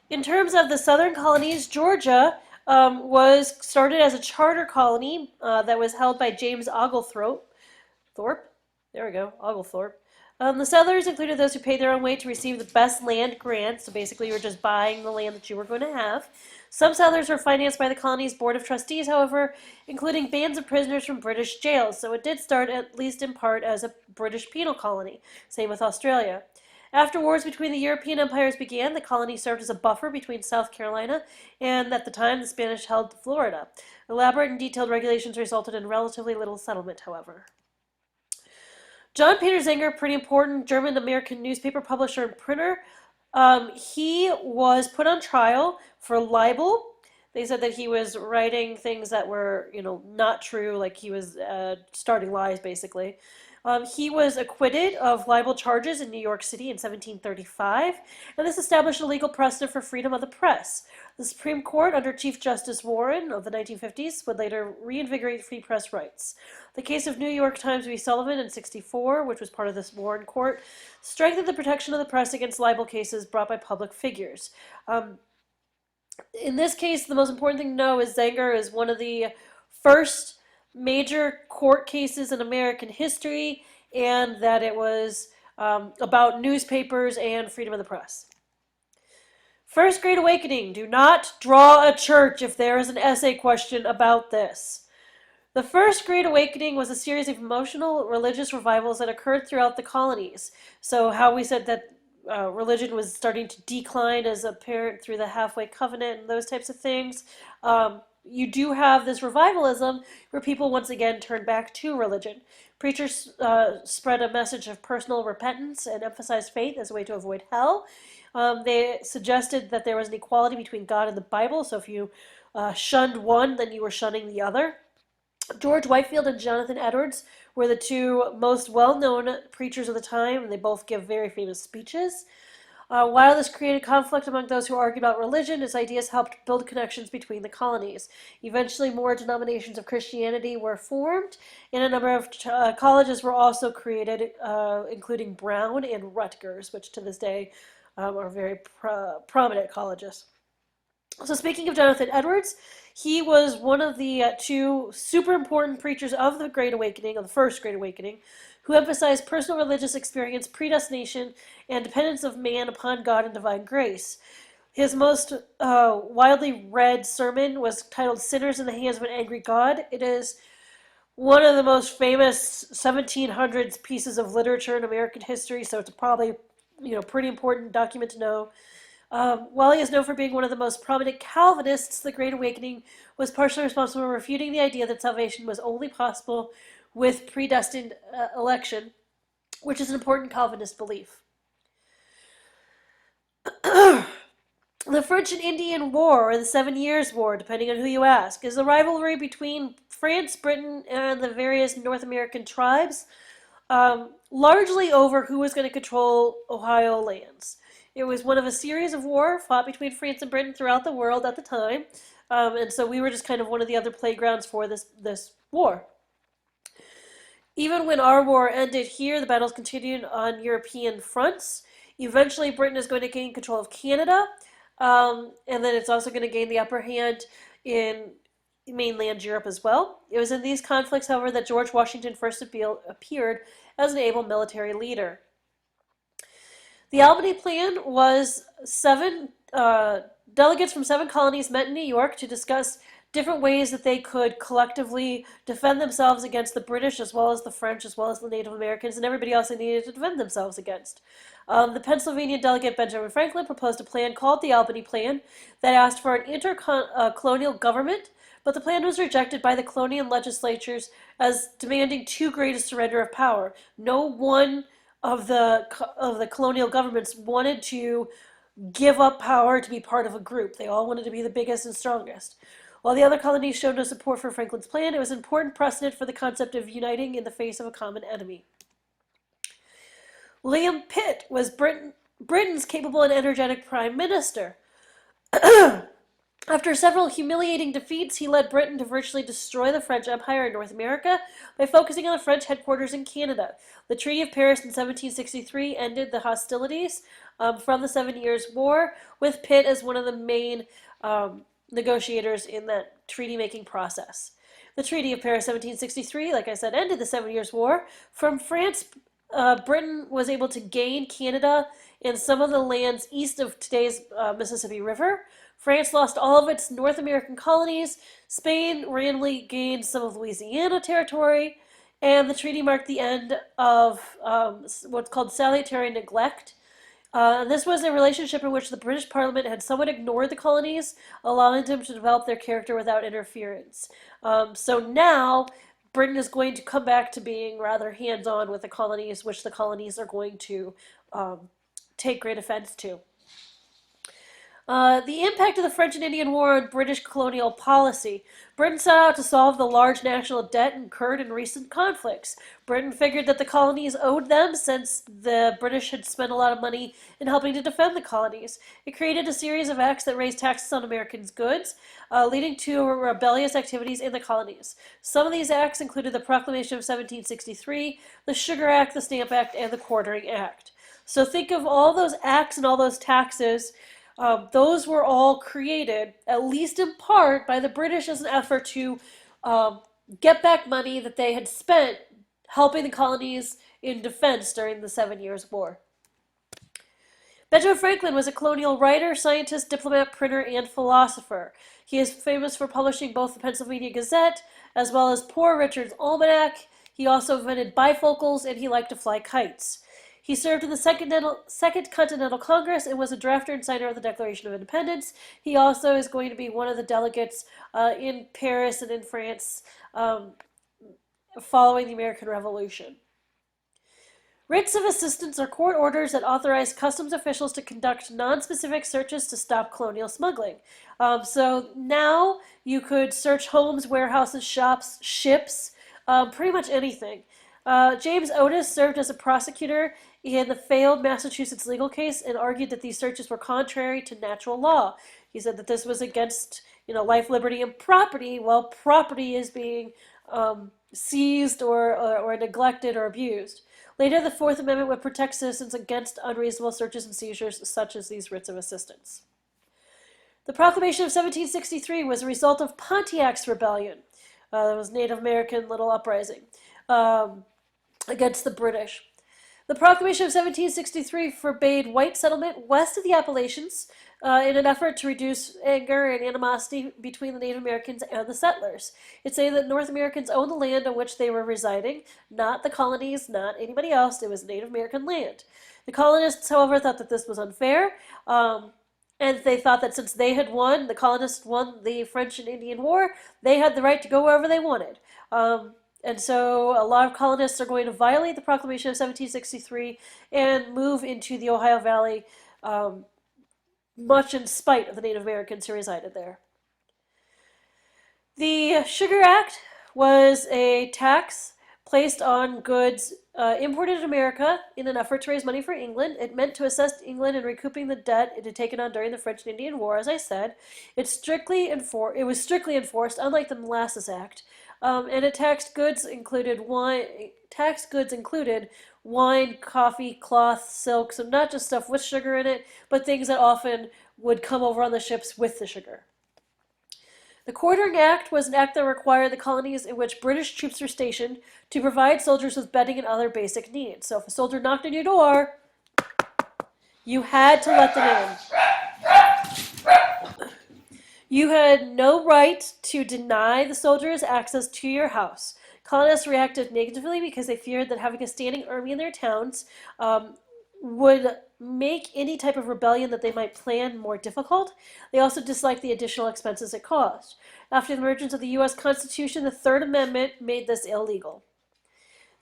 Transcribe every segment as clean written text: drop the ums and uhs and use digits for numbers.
In terms of the southern colonies, Georgia was started as a charter colony that was held by James Oglethorpe. Thorpe? There we go, Oglethorpe. The settlers included those who paid their own way to receive the best land grant, so basically you were just buying the land that you were going to have. Some settlers were financed by the colony's board of trustees, however, including bands of prisoners from British jails, so it did start, at least in part, as a British penal colony. Same with Australia. After wars between the European empires began, the colony served as a buffer between South Carolina and, at the time, the Spanish held Florida. Elaborate and detailed regulations resulted in relatively little settlement, however. John Peter Zenger, pretty important German-American newspaper publisher and printer. He was put on trial for libel. They said that he was writing things that were, not true, like he was starting lies, basically. He was acquitted of libel charges in New York City in 1735, and this established a legal precedent for freedom of the press. The Supreme Court, under Chief Justice Warren of the 1950s, would later reinvigorate free press rights. The case of New York Times v. Sullivan in 64, which was part of this Warren Court, strengthened the protection of the press against libel cases brought by public figures. In this case, the most important thing to know is Zenger is one of the first major court cases in American history, and that it was about newspapers and freedom of the press. First Great Awakening. Do not draw a church if there is an essay question about this. The First Great Awakening was a series of emotional religious revivals that occurred throughout the colonies. So how we said that religion was starting to decline as apparent through the halfway covenant and those types of things. You do have this revivalism where people once again turn back to religion. Preachers spread a message of personal repentance and emphasized faith as a way to avoid hell. They suggested that there was an equality between God and the Bible, so if you shunned one, then you were shunning the other. George Whitefield and Jonathan Edwards were the two most well-known preachers of the time, and they both give very famous speeches. While this created conflict among those who argued about religion, his ideas helped build connections between the colonies. Eventually, more denominations of Christianity were formed, and a number of colleges were also created, including Brown and Rutgers, which to this day are very prominent colleges. So speaking of Jonathan Edwards, he was one of the two super important preachers of the Great Awakening, of the First Great Awakening, who emphasized personal religious experience, predestination, and dependence of man upon God and divine grace. His most widely read sermon was titled Sinners in the Hands of an Angry God. It is one of the most famous 1700s pieces of literature in American history, so it's probably pretty important document to know. While he is known for being one of the most prominent Calvinists, the Great Awakening was partially responsible for refuting the idea that salvation was only possible with predestined election, which is an important Calvinist belief. The French and Indian War, or the 7 Years' War, depending on who you ask, is a rivalry between France, Britain, and the various North American tribes, largely over who was going to control Ohio lands. It was one of a series of war fought between France and Britain throughout the world at the time, and so we were just kind of one of the other playgrounds for this war. Even when our war ended here, the battles continued on European fronts. Eventually, Britain is going to gain control of Canada, and then it's also going to gain the upper hand in mainland Europe as well. It was in these conflicts, however, that George Washington first appeared as an able military leader. The Albany Plan was delegates from 7 colonies met in New York to discuss different ways that they could collectively defend themselves against the British, as well as the French, as well as the Native Americans, and everybody else they needed to defend themselves against. The Pennsylvania delegate Benjamin Franklin proposed a plan called the Albany Plan that asked for an intercolonial government, but the plan was rejected by the colonial legislatures as demanding too great a surrender of power. No one of the colonial governments wanted to give up power to be part of a group. They all wanted to be the biggest and strongest. While the other colonies showed no support for Franklin's plan, it was an important precedent for the concept of uniting in the face of a common enemy. William Pitt was Britain's capable and energetic prime minister. After several humiliating defeats, he led Britain to virtually destroy the French Empire in North America by focusing on the French headquarters in Canada. The Treaty of Paris in 1763 ended the hostilities from the Seven Years' War, with Pitt as one of the main negotiators in that treaty-making process. The Treaty of Paris 1763, like I said, ended the Seven Years' War. From France, Britain was able to gain Canada and some of the lands east of today's Mississippi River. France lost all of its North American colonies. Spain randomly gained some of Louisiana territory. And the treaty marked the end of what's called salutary neglect. This was a relationship in which the British Parliament had somewhat ignored the colonies, allowing them to develop their character without interference. So now Britain is going to come back to being rather hands-on with the colonies, which the colonies are going to take great offense to. The impact of the French and Indian War on British colonial policy. Britain set out to solve the large national debt incurred in recent conflicts. Britain figured that the colonies owed them since the British had spent a lot of money in helping to defend the colonies. It created a series of acts that raised taxes on Americans' goods, leading to rebellious activities in the colonies. Some of these acts included the Proclamation of 1763, the Sugar Act, the Stamp Act, and the Quartering Act. So think of all those acts and all those taxes. Those were all created, at least in part, by the British as an effort to get back money that they had spent helping the colonies in defense during the 7 Years' War. Benjamin Franklin was a colonial writer, scientist, diplomat, printer, and philosopher. He is famous for publishing both the Pennsylvania Gazette as well as Poor Richard's Almanac. He also invented bifocals, and he liked to fly kites. He served in the Second Continental Congress and was a drafter and signer of the Declaration of Independence. He also is going to be one of the delegates in Paris and in France following the American Revolution. Writs of assistance are court orders that authorize customs officials to conduct non-specific searches to stop colonial smuggling. So now you could search homes, warehouses, shops, ships, pretty much anything. James Otis served as a prosecutor in the failed Massachusetts legal case and argued that these searches were contrary to natural law. He said that this was against, life, liberty, and property, while property is being seized or neglected or abused. Later, the Fourth Amendment would protect citizens against unreasonable searches and seizures, such as these writs of assistance. The Proclamation of 1763 was a result of Pontiac's Rebellion. That was Native American little uprising against the British. The Proclamation of 1763 forbade white settlement west of the Appalachians in an effort to reduce anger and animosity between the Native Americans and the settlers. It said that North Americans owned the land on which they were residing, not the colonies, not anybody else. It was Native American land. The colonists, however, thought that this was unfair, and they thought that since they had won, the colonists won the French and Indian War, they had the right to go wherever they wanted. And so a lot of colonists are going to violate the Proclamation of 1763 and move into the Ohio Valley, much in spite of the Native Americans who resided there. The Sugar Act was a tax placed on goods imported in America in an effort to raise money for England. It meant to assist England in recouping the debt it had taken on during the French and Indian War, as I said. It was strictly enforced, unlike the Molasses Act. And it taxed goods included wine, coffee, cloth, silk, so not just stuff with sugar in it, but things that often would come over on the ships with the sugar. The Quartering Act was an act that required the colonies in which British troops were stationed to provide soldiers with bedding and other basic needs. So if a soldier knocked on your door, you had to let them in. You had no right to deny the soldiers access to your house. Colonists reacted negatively because they feared that having a standing army in their towns would make any type of rebellion that they might plan more difficult. They also disliked the additional expenses it caused. After the emergence of the U.S. Constitution, the Third Amendment made this illegal.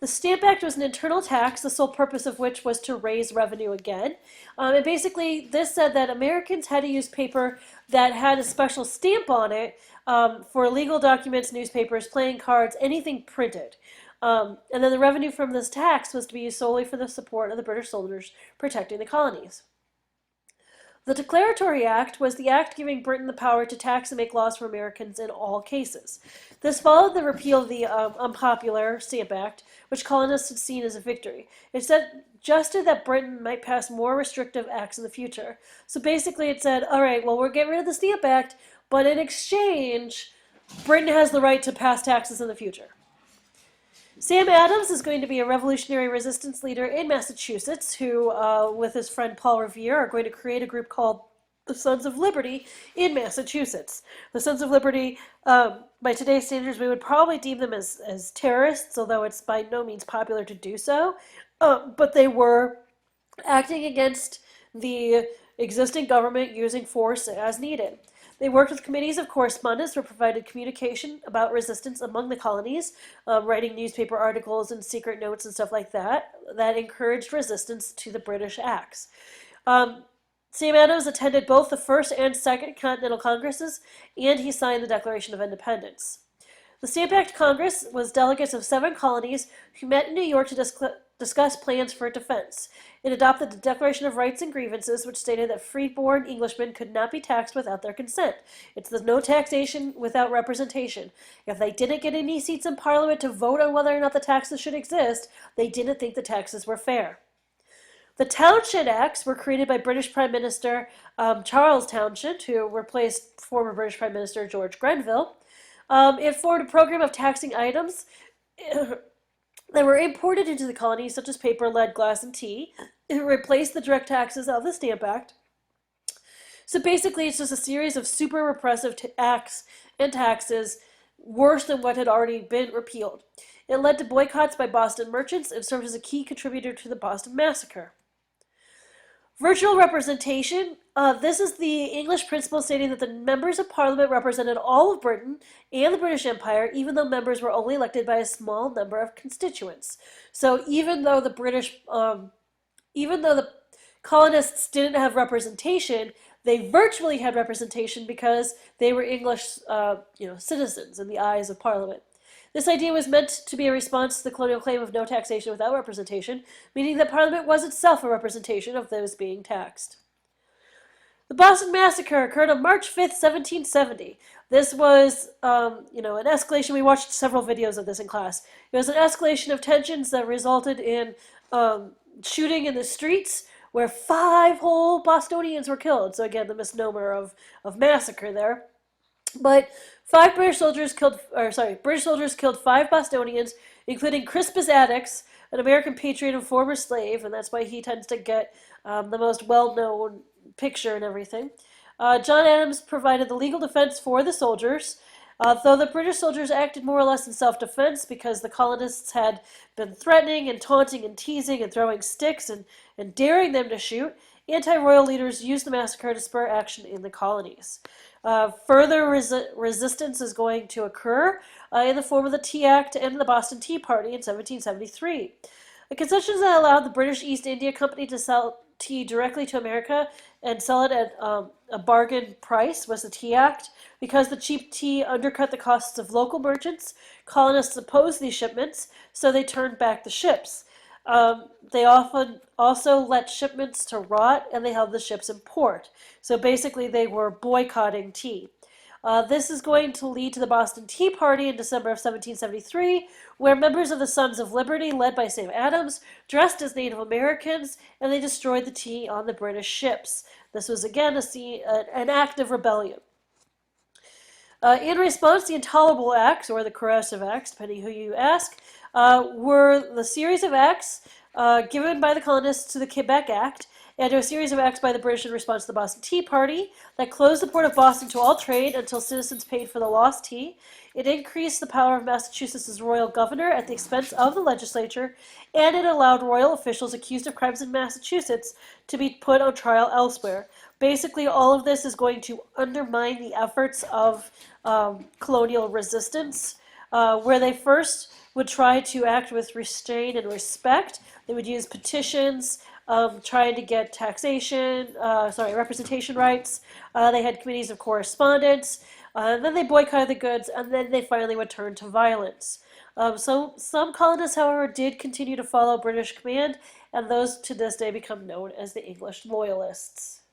The Stamp Act was an internal tax, the sole purpose of which was to raise revenue again. And basically, this said that Americans had to use paper that had a special stamp on it for legal documents, newspapers, playing cards, anything printed. And then the revenue from this tax was to be used solely for the support of the British soldiers protecting the colonies. The Declaratory Act was the act giving Britain the power to tax and make laws for Americans in all cases. This followed the repeal of the unpopular Stamp Act, which colonists had seen as a victory. It suggested that Britain might pass more restrictive acts in the future. So basically it said, all right, well, we're getting rid of the Stamp Act, but in exchange, Britain has the right to pass taxes in the future. Sam Adams is going to be a revolutionary resistance leader in Massachusetts who, with his friend Paul Revere, are going to create a group called the Sons of Liberty in Massachusetts. The Sons of Liberty, by today's standards, we would probably deem them as terrorists, although it's by no means popular to do so. But they were acting against the existing government using force as needed. They worked with committees of correspondence that provided communication about resistance among the colonies, writing newspaper articles and secret notes and stuff like that, that encouraged resistance to the British acts. Sam Adams attended both the First and Second Continental Congresses, and he signed the Declaration of Independence. The Stamp Act Congress was delegates of 7 colonies who met in New York to discuss plans for defense. It adopted the Declaration of Rights and Grievances, which stated that free-born Englishmen could not be taxed without their consent. It's the no taxation without representation. If they didn't get any seats in Parliament to vote on whether or not the taxes should exist, they didn't think the taxes were fair. The Townshend Acts were created by British Prime Minister Charles Townshend, who replaced former British Prime Minister George Grenville. It formed a program of taxing items that were imported into the colonies, such as paper, lead, glass, and tea. It replaced the direct taxes of the Stamp Act. So basically, it's just a series of super repressive acts and taxes, worse than what had already been repealed. It led to boycotts by Boston merchants and served as a key contributor to the Boston Massacre. Virtual representation. This is the English principle stating that the members of Parliament represented all of Britain and the British Empire, even though members were only elected by a small number of constituents. So even though the colonists didn't have representation, they virtually had representation because they were English, citizens in the eyes of Parliament. This idea was meant to be a response to the colonial claim of no taxation without representation, meaning that Parliament was itself a representation of those being taxed. The Boston Massacre occurred on March 5th, 1770. This was, an escalation. We watched several videos of this in class. It was an escalation of tensions that resulted in shooting in the streets, where 5 whole Bostonians were killed. So again, the misnomer of massacre there. But British soldiers killed 5 Bostonians, including Crispus Attucks, an American patriot and former slave, and that's why he tends to get the most well-known picture and everything. John Adams provided the legal defense for the soldiers, though the British soldiers acted more or less in self-defense because the colonists had been threatening and taunting and teasing and throwing sticks and daring them to shoot. Anti-royal leaders used the massacre to spur action in the colonies. Further resistance is going to occur in the form of the Tea Act and the Boston Tea Party in 1773. The concessions that allowed the British East India Company to sell tea directly to America and sell it at a bargain price was the Tea Act. Because the cheap tea undercut the costs of local merchants, colonists opposed these shipments, so they turned back the ships. They often also let shipments to rot, and they held the ships in port. So basically, they were boycotting tea. This is going to lead to the Boston Tea Party in December of 1773, where members of the Sons of Liberty, led by Sam Adams, dressed as Native Americans, and they destroyed the tea on the British ships. This was, again, an act of rebellion. In response, the Intolerable Acts, or the Corrosive Acts, depending who you ask, were the series of acts given by the colonists to the Quebec Act, and to a series of acts by the British in response to the Boston Tea Party that closed the port of Boston to all trade until citizens paid for the lost tea. It increased the power of Massachusetts' royal governor at the expense of the legislature, and it allowed royal officials accused of crimes in Massachusetts to be put on trial elsewhere. Basically, all of this is going to undermine the efforts of colonial resistance, where they first would try to act with restraint and respect. They would use petitions, trying to get representation rights. They had committees of correspondence, and then they boycotted the goods, and then they finally would turn to violence. So some colonists, however, did continue to follow British command, and those to this day become known as the English Loyalists.